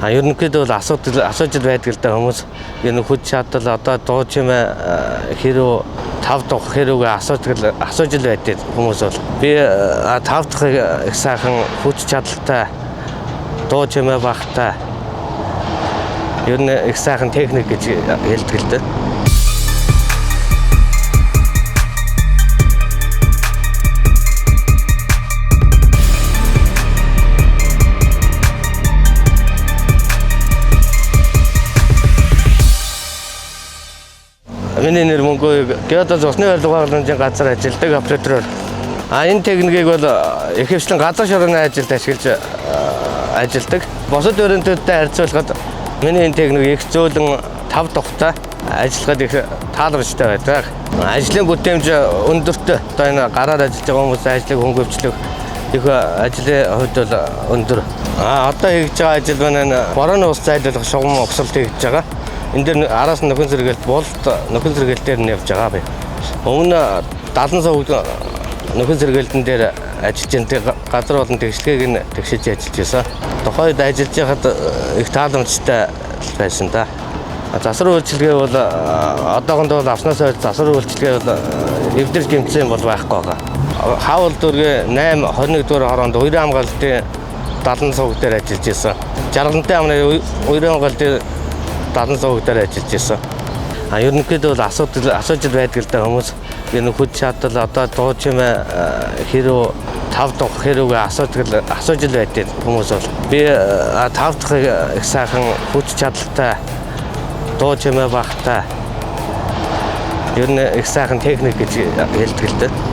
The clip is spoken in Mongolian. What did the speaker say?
Ерөнхийдөө бол асууж байдаг л да хүмүүс. Энэ хүч чадал одоо дуу чимээ хэрүү 5 дахь хэрүүгээ асууж л байдаг хүмүүс бол. Би 5 дахь их сайхан хүч чадалтай дуу чимээ багтай. Ер нь их сайхан техник гэж хэлдэг л да. Миний нэр Мөнгөө Геодоз усны барилга байгууламжийн газар ажилладаг оператор. Энэ техникийг бол ихэвчлэн газар шорооны ажилд ашиглаж ажилладаг. Бусад өрөөнтөдтэй харьцуулахад миний энэ техник их зөөлөн 5 тухтай ажиллахад их тааламжтай байдаг. Ажлын бүтээмж өндөртэй. Одоо энэ гараар ажиллаж байгаа хүмүүсийн ажлыг хөнгөвчлөх их ажлын хувьд бол өндөр. Одоо хийж байгаа ажил маань борооны ус зайлуулах шугам огсолт хийж байгаа. Энд дээр араас нөхөн сэргэлт болт нөхөн сэргэлтээр нь явж байгаа бай. Өмнө 70 сая нөхөн сэргэлтэн дээр ажиллаж байгаа газар болон тэгшлэгийг нь тэгшиж ажиллаж байсан. Тухайд ажиллаж байхад их тааламжтай байсан да. Засвар үйлчилгээ бол одоохондоо авснаас хойш засвар үйлчилгээ бол эвдэрч гэмтсэн бол байхгүй байгаа. Хаавал дүүргээ 8 21 дугаар хороонд үерийн хамгаалтын 70 сая дээр ажиллаж байсан. Жаргалантай амны үерийн хамгаалтын 70 сая дээр ажиллаж байсан. Ерөнхийдөө бол асууж байдаг л да хүмүүс. Энэ хүч чадал одоо дуу чимээ хэрүү 5 дахь хэрүүгээ асууж л байдаг хүмүүс бол. Би 5 дахь их сайхан хүч чадалтай дуу чимээ багтай. Ер нь их сайхан техник гэж хэлдэг л да.